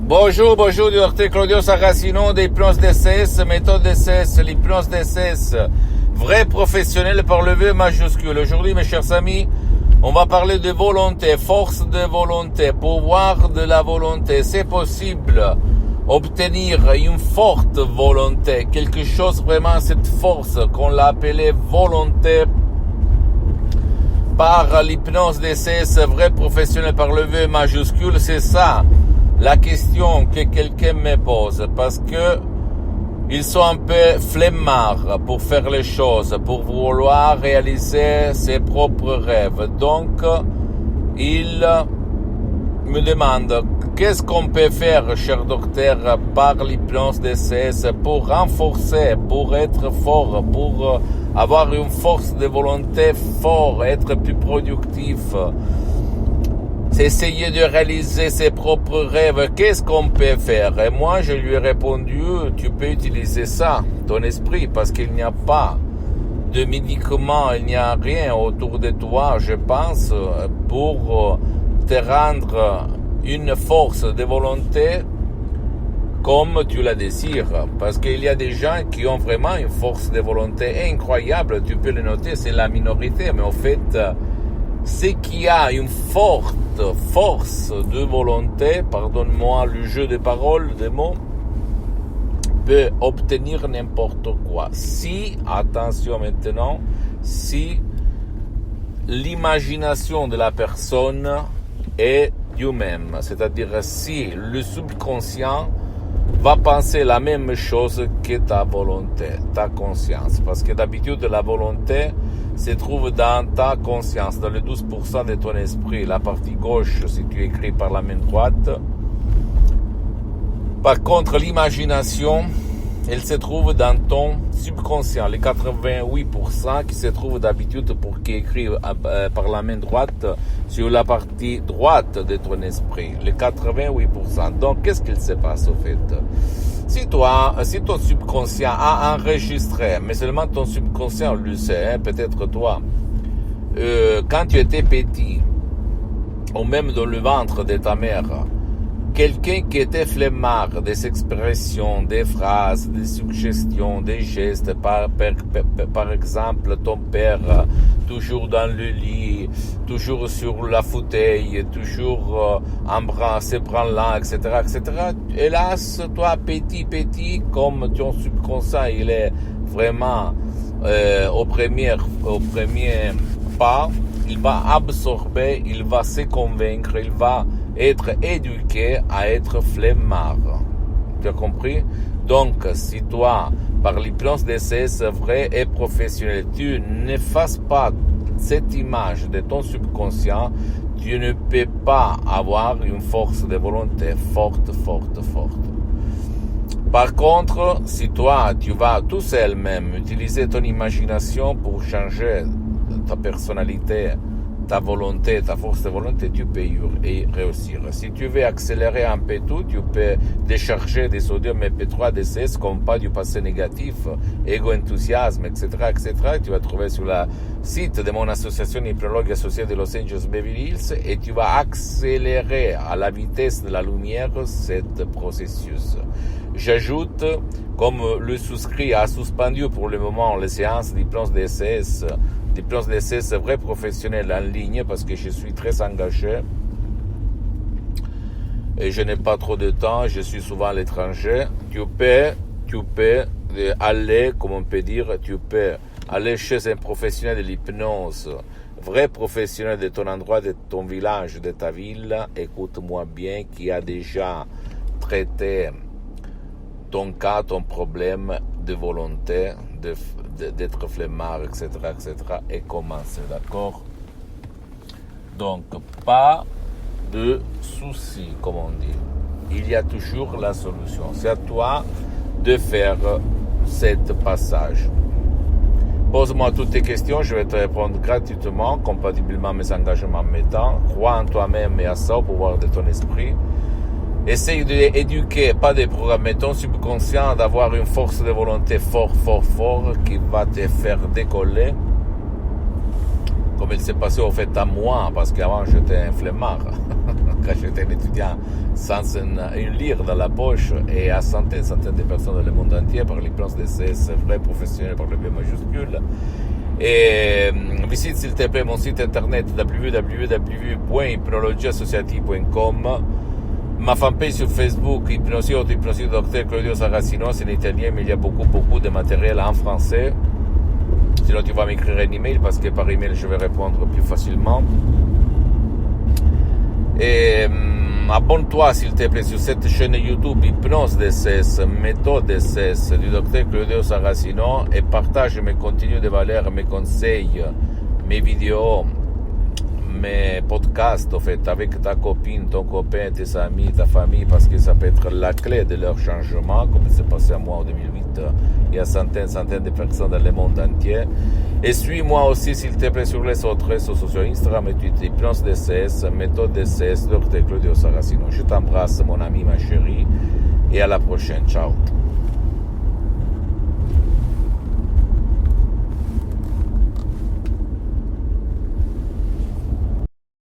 Bonjour, docteur Claudio Saracino d'Hypnose DCS, méthode DCS, l'hypnose DCS, vrai professionnel par le V majuscule. Aujourd'hui, mes chers amis, on va parler de volonté, force de volonté, pouvoir de la volonté. C'est possible obtenir une forte volonté, quelque chose vraiment, cette force qu'on l'a appelée volonté par l'hypnose DCS, vrai professionnel par le V majuscule, c'est ça. La question que quelqu'un me pose, parce que ils sont un peu flemmards pour faire les choses, pour vouloir réaliser ses propres rêves. Donc, ils me demandent qu'est-ce qu'on peut faire, cher docteur, par l'hypnose DCS pour renforcer, pour être fort, pour avoir une force de volonté forte, être plus productif. C'est essayer de réaliser ses propres rêves. Qu'est-ce qu'on peut faire? Et moi, je lui ai répondu, tu peux utiliser ça, ton esprit, parce qu'il n'y a pas de médicaments, il n'y a rien autour de toi, je pense, pour te rendre une force de volonté comme tu la désires. Parce qu'il y a des gens qui ont vraiment une force de volonté incroyable, tu peux le noter, c'est la minorité, mais en fait, c'est qui a une forte force de volonté, pardonne-moi le jeu de paroles, des mots, peut obtenir n'importe quoi. Si, attention maintenant, si l'imagination de la personne est du même, c'est-à-dire si le subconscient va penser la même chose que ta volonté, ta conscience. Parce que d'habitude, la volonté se trouve dans ta conscience, dans le 12% de ton esprit. La partie gauche, si tu écris par la main droite. Par contre, l'imagination, elle se trouve dans ton subconscient. Les 88% qui se trouvent d'habitude pour qui écrivent par la main droite sur la partie droite de ton esprit. Les 88%. Donc, qu'est-ce qu'il se passe au fait? Si ton subconscient a enregistré, mais seulement ton subconscient le sait, hein, peut-être toi, quand tu étais petit, ou même dans le ventre de ta mère, quelqu'un qui était flemmard des expressions, des phrases, des suggestions, des gestes, par exemple, ton père, toujours dans le lit, toujours sur la fauteuil, toujours embrasser, prendre là, etc., etc. Hélas, toi, petit, comme ton subconscient, il est vraiment au premier pas, il va absorber, il va se convaincre, il va être éduqué à être flemmard. Tu as compris? Donc, si toi, par l'hypnose DCS vrai et professionnel, tu n'effaces pas cette image de ton subconscient, tu ne peux pas avoir une force de volonté forte. Par contre, si toi, tu vas tout seul même utiliser ton imagination pour changer ta personnalité, ta volonté, ta force de volonté, tu peux y réussir. Si tu veux accélérer un peu tout, tu peux décharger des sodium MP3 DCS comme pas du passé négatif, égo-enthousiasme, etc., etc. Tu vas trouver sur le site de mon association hypnologue associée de Los Angeles Beverly Hills et tu vas accélérer à la vitesse de la lumière cet processus. J'ajoute, comme le souscrit a suspendu pour le moment les séances d'hypnose DCS, l'hypnose DCS vrai professionnel en ligne parce que je suis très engagé et je n'ai pas trop de temps, je suis souvent à l'étranger. Tu peux aller, comme on peut dire, tu peux aller chez un professionnel de l'hypnose, vrai professionnel de ton endroit, de ton village, de ta ville, écoute-moi bien, qui a déjà traité ton cas, ton problème de volonté, d'être flemmard, etc., et commencer, d'accord? Donc, pas de soucis, comme on dit. Il y a toujours la solution. C'est à toi de faire cet passage. Pose-moi toutes tes questions, je vais te répondre gratuitement, compatiblement à mes engagements mettant. Crois en toi-même et à ça, au pouvoir de ton esprit. Essaye d'éduquer, pas de programmer ton subconscient, d'avoir une force de volonté fort, qui va te faire décoller. Comme comme il s'est passé au fait à moi, parce qu'avant j'étais un flemmard, quand j'étais un étudiant sans une lire dans la poche, et à centaines de personnes dans le monde entier par l'hypnose DCS, vrais professionnels par le B majuscule. Et visite s'il te plaît mon site internet www.hypnologieassociative.com, ma fanpage sur Facebook, Hypnosie du docteur Claudio Saracino, c'est en italien, mais il y a beaucoup de matériel en français. Sinon tu vas m'écrire un email, parce que par email je vais répondre plus facilement. Et abonne-toi s'il te plaît sur cette chaîne YouTube Hypnose DCS, méthode DCS du docteur Claudio Saracino, et partage mes contenus de valeur, mes conseils, mes vidéos, mes podcasts en fait, avec ta copine, ton copain, tes amis, ta famille, parce que ça peut être la clé de leur changement, comme c'est passé à moi en 2008 et à centaines de personnes dans le monde entier. Et suis-moi aussi s'il te plaît sur les autres réseaux sociaux, Instagram et Twitter, Hypnose DCS, méthode DCS, Dr Claudio Saracino. Je t'embrasse mon ami, ma chérie, et à la prochaine, ciao.